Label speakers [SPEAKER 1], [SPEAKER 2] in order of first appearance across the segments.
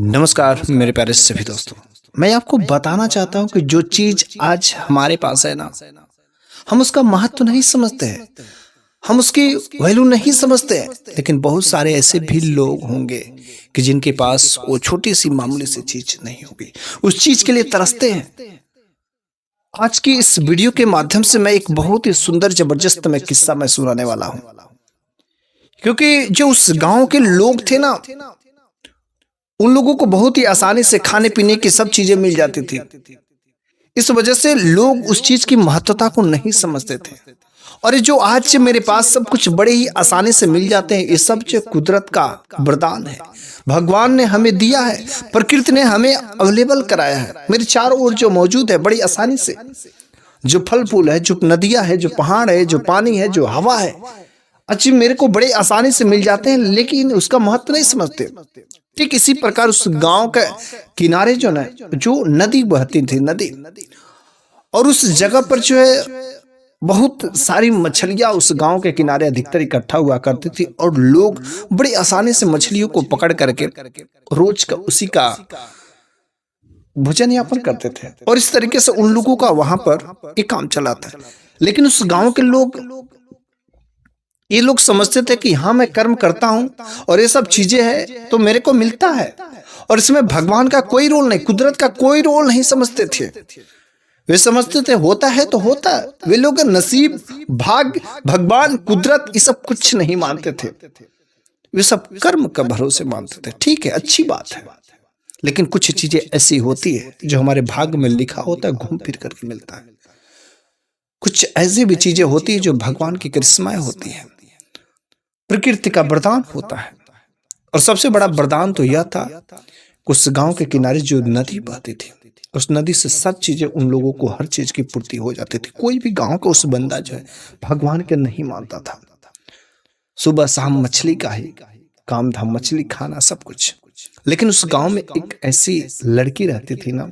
[SPEAKER 1] नमस्कार मेरे प्यारे सभी दोस्तों। मैं आपको बताना चाहता हूं कि जो चीज आज हमारे पास है ना, हम उसका महत्व नहीं समझते हैं, हम उसकी वैल्यू नहीं समझते हैं। लेकिन बहुत सारे ऐसे भी लोग होंगे कि जिनके पास वो छोटी सी मामूली सी चीज नहीं होगी, उस चीज के लिए तरसते हैं। आज की इस वीडियो के माध्यम से मैं एक बहुत ही सुंदर जबरदस्त मैं किस्सा मैं सुनाने वाला हूं, क्योंकि जो उस गांव के लोग थे ना, उन लोगों को बहुत ही आसानी से खाने पीने की सब चीजें मिल जाती थी। इस वजह से लोग उस चीज की महत्वता को नहीं समझते थे। और ये जो आज से मेरे पास सब कुछ बड़े ही आसानी से मिल जाते हैं, ये सब जो कुदरत का वरदान है, भगवान ने हमें दिया है, प्रकृति ने हमें अवेलेबल कराया है। मेरे चारों ओर जो मौजूद है बड़ी आसानी से, जो फल फूल है, जो नदियां है, जो पहाड़ है, जो पानी है, जो हवा है, अच्छी मेरे को बड़े आसानी से मिल जाते हैं, लेकिन उसका महत्व नहीं समझते। ठीक इसी प्रकार उस गांव के किनारे जो नदी बहती थी, नदी, और उस जगह पर जो है बहुत सारी मछलियां उस गांव के किनारे अधिकतर इकट्ठा हुआ करती थी, और लोग बड़ी आसानी से मछलियों को पकड़ करके रोज का उसी का भोजन यापन करते थे। और इस तरीके से उन लोगों का वहां पर एक काम चला था। लेकिन उस गांव के लोग, ये लोग समझते थे कि हाँ, मैं कर्म करता हूं और ये सब चीजें हैं तो मेरे को मिलता है, और इसमें भगवान का कोई रोल नहीं, कुदरत का कोई रोल नहीं समझते थे। वे समझते थे होता है तो होता है। वे लोग नसीब, भाग, भगवान, कुदरत ये सब कुछ नहीं मानते थे। वे सब कर्म का भरोसे मानते थे। ठीक है, अच्छी बात है, लेकिन कुछ चीजें ऐसी होती है जो हमारे भाग्य में लिखा होता है, घूम फिर करके मिलता है। कुछ ऐसी भी चीजें होती है जो भगवान की करिश्माएं होती है, प्रकृति का वरदान होता है। और सबसे बड़ा वरदान तो यह था, उस गांव के किनारे जो नदी बहती थी, उस नदी से सब चीजें उन लोगों को हर चीज की पूर्ति हो जाती थी। कोई भी गांव का उस बंदा जो है भगवान के नहीं मानता था। सुबह शाम मछली का ही काम था, मछली खाना सब कुछ। लेकिन उस गांव में एक ऐसी लड़की रहती थी ना,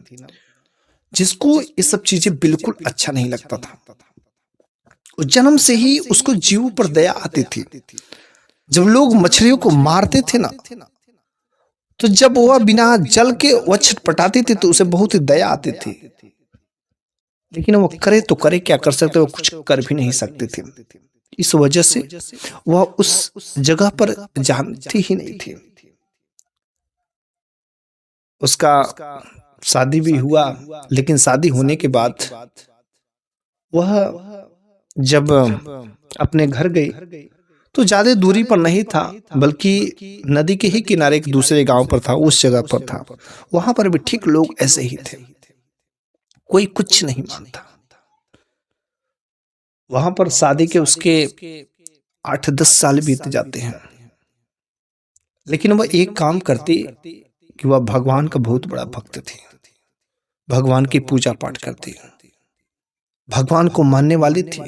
[SPEAKER 1] जिसको ये सब चीजें बिल्कुल अच्छा नहीं लगता था। जन्म से ही उसको जीव पर दया आती थी। जब लोग मछलियों को मारते थे ना, तो जब वह बिना जल के वह छटपटाती थी तो उसे बहुत ही दया आती थी। लेकिन वो करे तो करे क्या कर सकते, वो कुछ कर भी नहीं सकती थी। इस वजह से वह उस जगह पर जानती ही नहीं थी। उसका शादी भी हुआ, लेकिन शादी होने के बाद वह जब अपने घर गई तो ज्यादा दूरी पर नहीं था, बल्कि नदी के ही किनारे एक दूसरे गांव पर था, उस जगह पर था। वहां पर भी ठीक लोग ऐसे ही थे, कोई कुछ नहीं मानता। वहां पर शादी के उसके 8-10 साल बीत जाते हैं, लेकिन वह एक काम करती कि वह भगवान का बहुत बड़ा भक्त थी। भगवान की पूजा पाठ करती, भगवान को मानने वाली थी,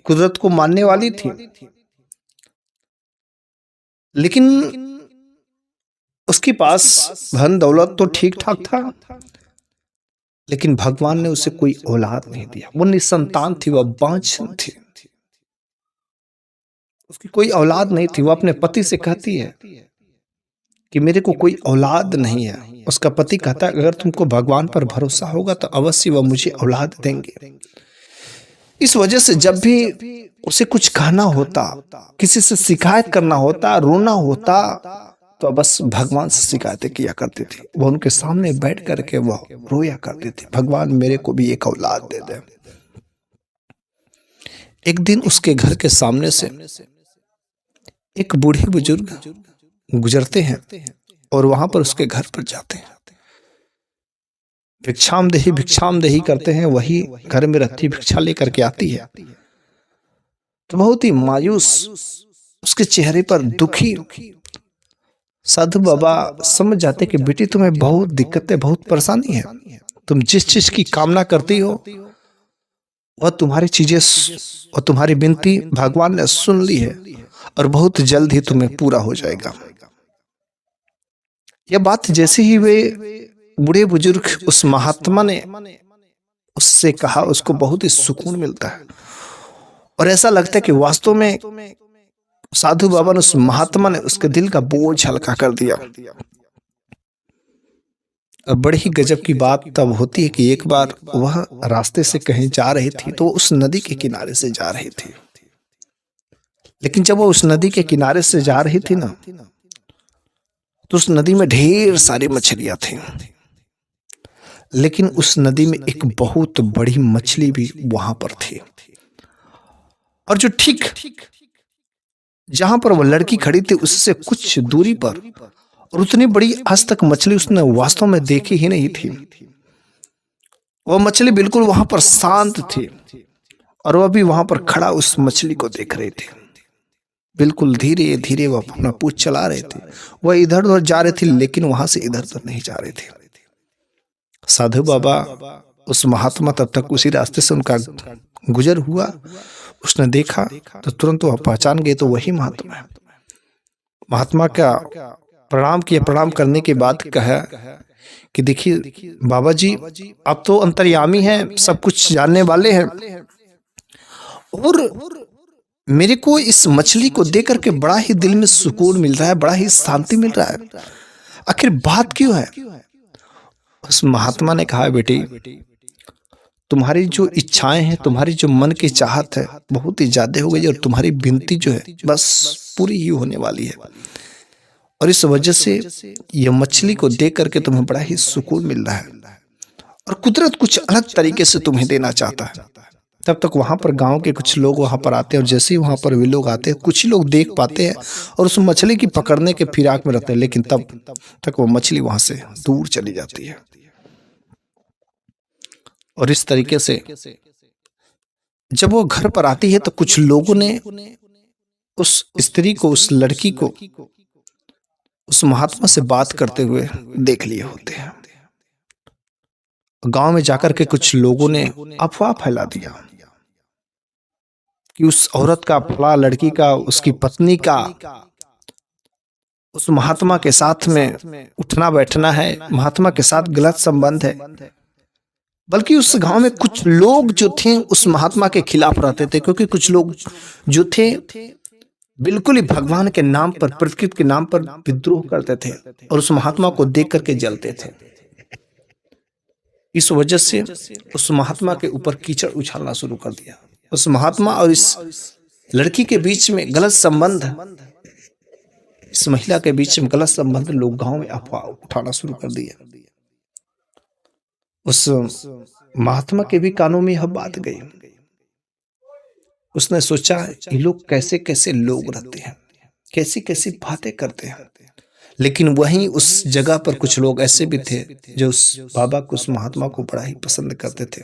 [SPEAKER 1] कुदरत को मानने वाली थी। लेकिन उसके पास धन दौलत तो ठीक ठाक था, लेकिन भगवान ने उसे कोई औलाद नहीं दिया। वो निसंतान थी, वह बांझ थी, उसकी कोई औलाद नहीं थी। वो अपने पति से कहती है कि मेरे को कोई औलाद नहीं है। उसका पति कहता है अगर तुमको भगवान पर भरोसा होगा तो अवश्य वह मुझे औलाद देंगे। इस वजह से जब भी उसे कुछ कहना होता, किसी से शिकायत करना होता, रोना होता, तो बस भगवान से शिकायतें किया करती थी। वह उनके सामने बैठ करके वह रोया करती थी, भगवान मेरे को भी एक औलाद दे दे। एक दिन उसके घर के सामने से एक बूढ़े बुजुर्ग गुजरते हैं और वहां पर उसके घर पर जाते हैं। भिक्षाम देही करते हैं। वही घर में रहती भिक्षा लेकर के आती है, तो बहुत ही मायूस उसके चेहरे पर दुखी। साधु बाबा समझ जाते कि बेटी तुम्हें बहुत दिक्कतें, बहुत परेशानी है। तुम जिस चीज की कामना करती हो वह तुम्हारी चीजें, और तुम्हारी विनती भगवान ने सुन ली है, और बहुत जल्द ही तुम्हें पूरा हो जाएगा। यह बात जैसे ही वे बूढ़े बुजुर्ग उस महात्मा ने उससे कहा, उसको बहुत ही सुकून मिलता है, और ऐसा लगता है कि वास्तव में साधु बाबा ने, उस महात्मा ने उसके दिल का बोझ हल्का कर दिया। और बड़ी ही गजब की बात तब होती है कि एक बार वह रास्ते से कहीं जा रही थी, तो उस नदी के किनारे से जा रही थी। लेकिन जब वो उस नदी के किनारे से जा रही थी ना, तो उस नदी में ढेर सारी मछलियां थी। लेकिन उस नदी में एक बहुत बड़ी मछली भी वहां पर थी। और जो ठीक जहां पर वो लड़की खड़ी थी उससे कुछ दूरी पर, और उतनी बड़ी आज तक मछली उसने वास्तव में देखी ही नहीं थी। वह मछली बिल्कुल वहां पर शांत थी, और वह भी वहां पर खड़ा उस मछली को देख रही थी। बिल्कुल धीरे धीरे वह अपना पूंछ चला रहे थे। वह इधर उधर जा रहे थे, लेकिन वहां से इधर उधर नहीं जा रहे थे। साधु बाबा, उस महात्मा तब तक उसी रास्ते से उनका गुजर हुआ। उसने देखा तो तुरंत वह पहचान गए, तो वही महात्मा है। महात्मा का प्रणाम किया। प्रणाम करने के बाद कहा कि देखिए बाबा जी, आप तो अंतर्यामी हैं, सब कुछ जानने वाले हैं, और मेरे को इस मछली को देख करके बड़ा ही दिल में सुकून मिल रहा है, बड़ा ही शांति मिल रहा है। आखिर बात क्यों है? उस महात्मा ने कहा, बेटी, तुम्हारी जो इच्छाएं हैं, तुम्हारी जो मन की चाहत है, बहुत ही ज्यादा हो गई, और तुम्हारी विनती जो है बस पूरी ही होने वाली है। और इस वजह से यह मछली को देख करके तुम्हें बड़ा ही सुकून मिल रहा है, और कुदरत कुछ अलग तरीके से तुम्हें देना चाहता है। तब तक वहां पर गांव के कुछ लोग वहां पर आते हैं, और जैसे ही वहां पर वे लोग आते हैं, कुछ ही लोग देख पाते हैं और उस मछली की पकड़ने के फिराक में रहते हैं, लेकिन तब तक वो मछली वहां से दूर चली जाती है। और इस तरीके से जब वो घर पर आती है, तो कुछ लोगों ने उस स्त्री को, उस लड़की को उस महात्मा से बात करते हुए देख लिए होते हैं। गांव में जाकर के कुछ लोगों ने अफवाह फैला दिया कि उस औरत का, फला लड़की का, उसकी पत्नी का उस महात्मा के साथ में उठना बैठना है, महात्मा के साथ गलत संबंध है। बल्कि उस गांव में कुछ लोग जो थे उस महात्मा के खिलाफ रहते थे, क्योंकि कुछ लोग जो थे बिल्कुल ही भगवान के नाम पर, प्रकृति के नाम पर विद्रोह करते थे, और उस महात्मा को देख करके जलते थे। इस वजह से उस महात्मा के ऊपर कीचड़ उछालना शुरू कर दिया। उस महात्मा और इस लड़की के बीच में गलत संबंध, इस महिला के बीच में गलत संबंध, लोग गांव में अफवाह उठाना शुरू कर दिया। उस महात्मा के भी कानों में यह बात गई। उसने सोचा, ये लोग कैसे कैसे लोग रहते हैं, कैसी कैसी बातें करते हैं। लेकिन वहीं उस जगह पर कुछ लोग ऐसे भी थे जो उस बाबा को, उस महात्मा को बड़ा ही पसंद करते थे,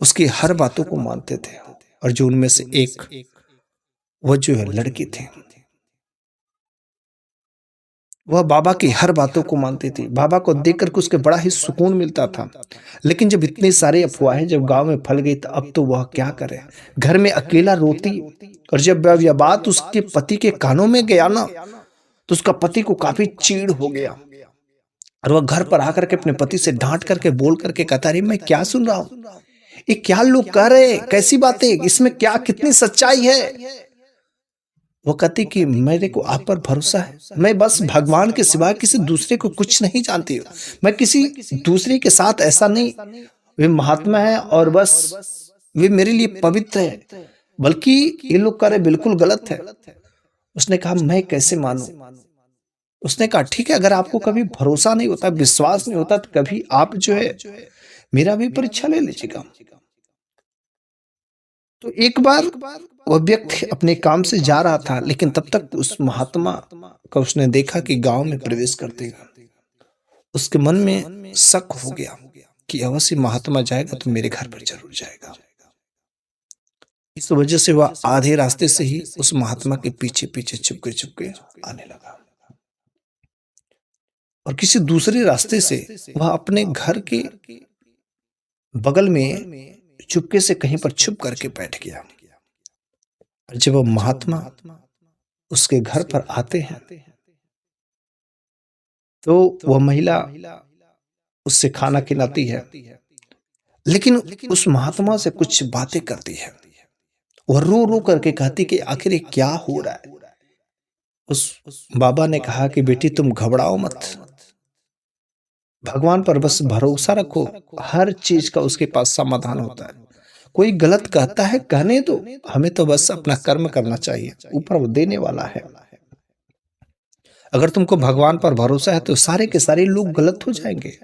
[SPEAKER 1] उसकी हर बातों को मानते थे। और जो उनमें से एक, वह जो है लड़की थी, वह बाबा की हर बातों को मानती थी। बाबा को देखकर के उसके बड़ा ही सुकून मिलता था। लेकिन जब इतनी सारी अफवाहें जब गांव में फैल गई, तो अब तो वह क्या करे, घर में अकेला रोती। और जब यह बात उसके पति के कानों में गया ना, तो उसका पति को काफी चीड़ हो गया, और वह घर पर आकर के अपने पति से डांट करके, बोल करके कहता, अरे मैं क्या सुन रहा हूं, ये क्या लोग कह रहे, कैसी बातें, इसमें क्या, कितनी सच्चाई है। वो कहती कि मेरे को आप पर भरोसा है, मैं बस भगवान के सिवा किसी दूसरे को कुछ नहीं जानती हूँ, मैं किसी दूसरे के साथ ऐसा नहीं, वे महात्मा है और बस वे मेरे लिए पवित्र है, बल्कि ये लोग कह रहे बिल्कुल गलत है। उसने कहा, मैं कैसे मानूं? उसने कहा, ठीक है, अगर आपको कभी भरोसा नहीं होता, विश्वास नहीं होता, तो कभी आप जो है मेरा भी परीक्षा ले लीजिएगा। तो एक बार वह व्यक्ति अपने काम से जा रहा था, लेकिन तब तक उस महात्मा का उसने देखा कि गांव में प्रवेश करते ही उसके मन में शक हो गया कि अवश्य महात्मा जाएगा तो मेरे घर पर जरूर जाएगा। इस वजह से वह आधे रास्ते से ही उस महात्मा के पीछे पीछे चुपके चुपके आने लगा, और किसी दूसरे रास्ते से वह अपने घर के बगल में चुपके से कहीं पर छुप करके बैठ गया। और जब वह महात्मा उसके घर पर आते हैं, तो वह महिला उससे खाना खिलाती है, लेकिन उस महात्मा से कुछ बातें करती है। वह रो रो करके कहती कि आखिर ये क्या हो रहा है। उस बाबा ने कहा कि बेटी तुम घबराओ मत, भगवान पर बस भरोसा रखो, हर चीज का उसके पास समाधान होता है। कोई गलत कहता है कहने दो, हमें तो बस अपना कर्म करना चाहिए, ऊपर वो देने वाला है। अगर तुमको भगवान पर भरोसा है तो सारे के सारे लोग गलत हो जाएंगे।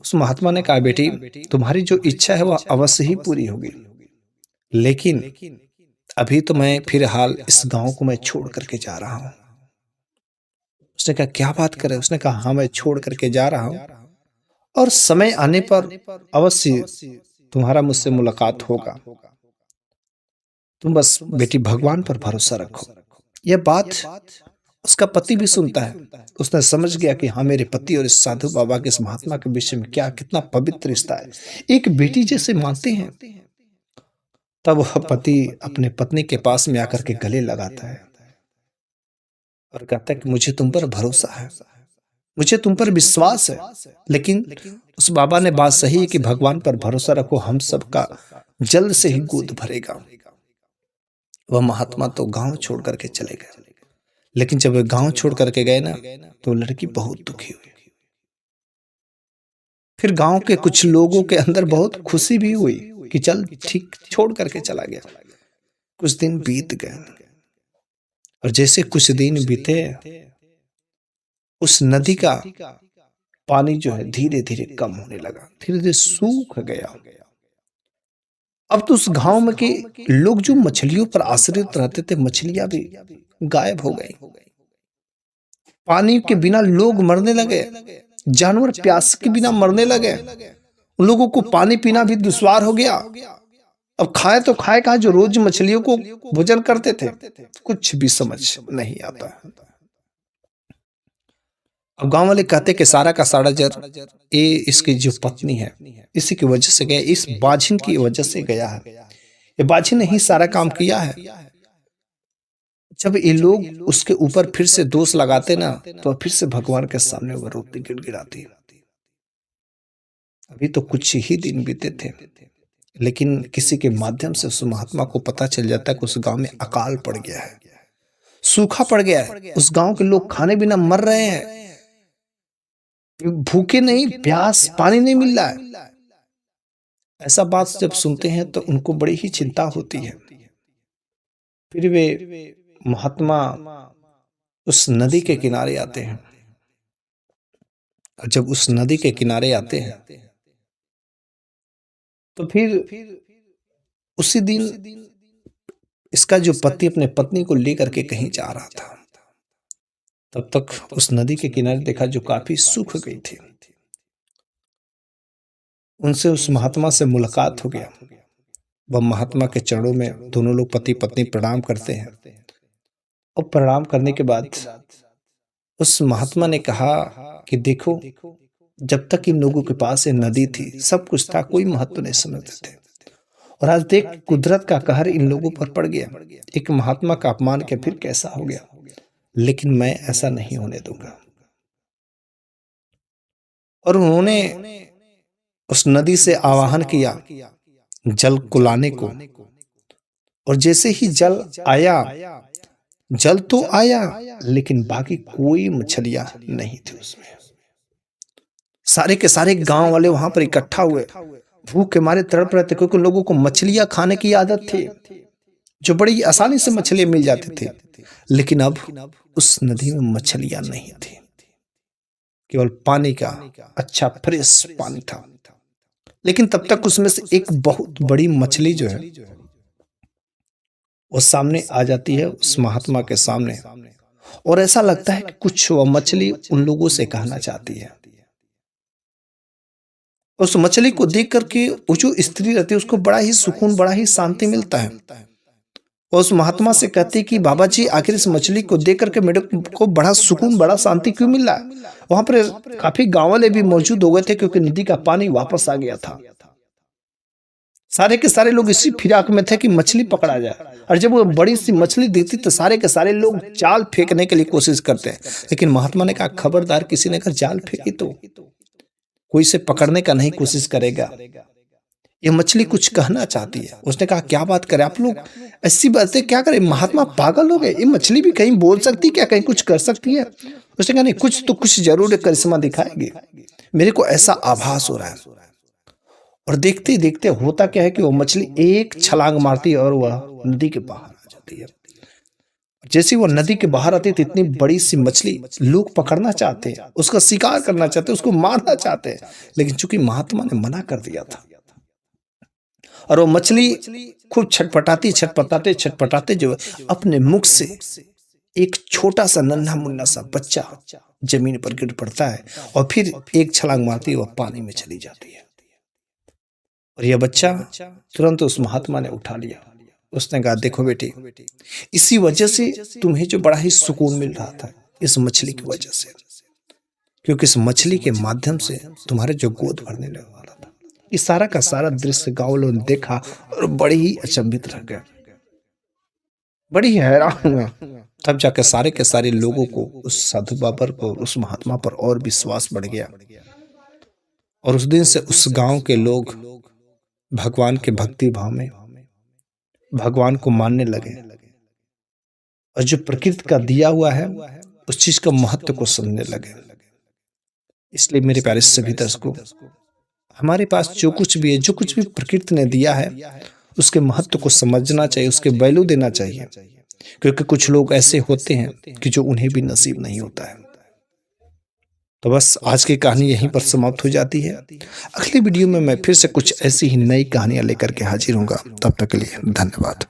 [SPEAKER 1] उस महात्मा ने कहा, बेटी तुम्हारी जो इच्छा है वह अवश्य ही पूरी होगी, लेकिन अभी तो मैं फिर हाल इस गांव को मैं छोड़ करके जा रहा हूं। उसने कहा, क्या बात करे? उसने कहा, हाँ मैं छोड़ करके जा रहा हूं, और समय आने पर अवश्य तुम्हारा मुझसे मुलाकात होगा। तुम बस बेटी भगवान पर भरोसा रखो। यह बात उसका पति भी सुनता है। उसने समझ गया कि हाँ, मेरे पति और इस साधु बाबा के, इस महात्मा के विषय में क्या कितना पवित्र रिश्ता है, एक बेटी जैसे मानते हैं। तब वह पति अपने पत्नी के पास में आकर के गले लगाता है और कहता है कि मुझे तुम पर भरोसा है, मुझे तुम पर विश्वास है। लेकिन उस बाबा ने बात सही है कि भगवान पर भरोसा रखो, हम सबका जल्द से ही गोद भरेगा। वह महात्मा तो गांव छोड़ करके चले गए। लेकिन जब वे गांव छोड़ करके गए ना, तो लड़की बहुत दुखी हुई। फिर गांव के कुछ लोगों के अंदर बहुत खुशी भी हुई कि चल ठीक, छोड़ करके चला गया। कुछ दिन बीत गए, और जैसे कुछ दिन बीते, उस नदी का पानी जो है धीरे धीरे कम होने लगा, धीरे धीरे सूख गया। अब तो उस गांव में के लोग जो मछलियों पर आश्रित रहते थे, मछलियां भी गायब हो गई। पानी के बिना लोग मरने लगे, जानवर प्यास के बिना मरने लगे। उन लोगों को पानी पीना भी दुश्वार हो गया। अब खाए तो खाए कहाँ, जो रोज मछलियों को भोजन करते थे। कुछ भी समझ नहीं आता। अब गांव वाले कहते कि सारा का सारा जर ये इसकी जो पत्नी है, इसी की वजह से गया, इस बाझिन की वजह से गया है। ये बाझिन ने ही सारा काम किया है। जब ये लोग उसके ऊपर फिर से दोष लगाते ना, तो फिर से भगवान के सामने वो रोती गिड़गिड़ाती। अभी तो कुछ ही दिन बीते थे, लेकिन किसी के माध्यम से उस महात्मा को पता चल जाता है कि उस गांव में अकाल पड़ गया है, सूखा पड़ गया है। उस गांव के लोग खाने बिना मर रहे हैं, भूखे नहीं, प्यास, पानी नहीं मिल रहा है। ऐसा बात जब सुनते हैं तो उनको बड़ी ही चिंता होती है। फिर वे महात्मा उस नदी के किनारे आते हैं, और जब उस नदी के किनारे आते हैं तो फिर उसी दिन इसका जो पति अपने पत्नी को लेकर के कहीं जा रहा था, तब तक उस नदी के किनारे देखा जो काफी सूख गई थी। उनसे उस महात्मा से मुलाकात हो गया। वह महात्मा के चरणों में दोनों लोग पति पत्नी प्रणाम करते हैं, और प्रणाम करने के बाद उस महात्मा ने कहा कि देखो, जब तक इन लोगों के पास ये नदी थी, सब कुछ था, कोई महत्व नहीं समझते थे, और आज देख कुदरत का कहर इन लोगों पर पड़ गया। एक महात्मा का अपमान के फिर कैसा हो गया, लेकिन मैं ऐसा नहीं होने दूंगा। और उन्होंने उस नदी से आवाहन किया जल को लाने को, और जैसे ही जल आया, जल तो आया लेकिन बाकी कोई मछलियां नहीं थी उसमें। सारे के सारे गांव वाले वहां पर इकट्ठा हुए, भूख के मारे तड़प रहे थे, क्योंकि लोगों को मछलियां खाने की आदत थी, जो बड़ी आसानी से मछलियां मिल जाती थी। लेकिन अब उस नदी में मछलियां नहीं थी, केवल पानी का अच्छा फ्रेश पानी था। लेकिन तब तक उसमें से एक बहुत बड़ी मछली जो है वो सामने आ जाती है उस महात्मा के सामने, और ऐसा लगता है कि कुछ वह मछली उन लोगों से कहना चाहती है। उस मछली को देख करके वो जो स्त्री रहती है उसको बड़ा ही सुकून, बड़ा ही शांति मिलता है। और उस महात्मा से कहती कि बाबा जी, आखिर इस मछली को देख करके मेरे को बड़ा सुकून, बड़ा शांति क्यों मिल रहा है? वहां पर काफी गांव वाले भी मौजूद हो गए थे, क्योंकि नदी का पानी वापस आ गया था। सारे के सारे लोग इसी फिराक में थे कि मछली पकड़ा जाए, और जब वो बड़ी सी मछली दिखती तो सारे के सारे लोग जाल फेंकने के लिए कोशिश करते हैं। लेकिन महात्मा ने कहा, खबरदार, किसी ने अगर जाल फेंकी तो कोई से पकड़ने का नहीं कोशिश करेगा। ये मछली कुछ कहना चाहती है। उसने कहा क्या बात करें आप लोग, ऐसी बातें क्या करें, महात्मा पागल हो गए, ये मछली भी कहीं बोल सकती क्या, कहीं कुछ कर सकती है? उसने कहा नहीं, कुछ तो कुछ जरूर करिश्मा दिखाएगी, मेरे को ऐसा आभास हो रहा है। और देखते ही देखते होता क्या है कि वो मछली एक छलांग मारती है और वह नदी के बाहर आ जाती है। जैसे वो नदी के बाहर आती है तो इतनी बड़ी सी मछली लोग पकड़ना चाहते हैं, उसका शिकार करना चाहते हैं, उसको मारना चाहते हैं, लेकिन चूंकि महात्मा ने मना कर दिया था और वो मछली खूब छटपटाती छटपटाते छटपटाते जो अपने मुख से एक छोटा सा नन्हा मुन्ना सा बच्चा जमीन पर गिर पड़ता है और फिर एक छलांग मारती है, वह पानी में चली जाती है। और यह बच्चा तुरंत उस महात्मा ने उठा लिया। उसने कहा देखो बेटी, इसी वजह से तुम्हें जो बड़ा ही सुकून मिल रहा था, इस मछली की वजह से, क्योंकि इस मछली के माध्यम से तुम्हारे जो गोद भरने लगा वाला था। इस सारा का सारा दृश्य गांव लोगों ने देखा और बड़े ही अचंभित रह गए, बड़ी हैरान हुए। तब जाकर सारे के सारे लोगों को उस साधु बाबा को, उस महात्मा पर और विश्वास बढ़ गया और उस दिन से उस गांव के लोग भगवान के भक्ति भाव में भगवान को मानने लगे और जो प्रकृति का दिया हुआ है उस चीज का महत्व को समझने लगे। इसलिए मेरे प्यारे सभी दर्शकों, हमारे पास जो कुछ भी है, जो कुछ भी प्रकृति ने दिया है, उसके महत्व को समझना चाहिए, उसके वैल्यू देना चाहिए, क्योंकि कुछ लोग ऐसे होते हैं कि जो उन्हें भी नसीब नहीं होता है। तो बस आज की कहानी यहीं पर समाप्त हो जाती है। अगली वीडियो में मैं फिर से कुछ ऐसी ही नई कहानियां लेकर के हाजिर होऊंगा। तब तक के लिए धन्यवाद।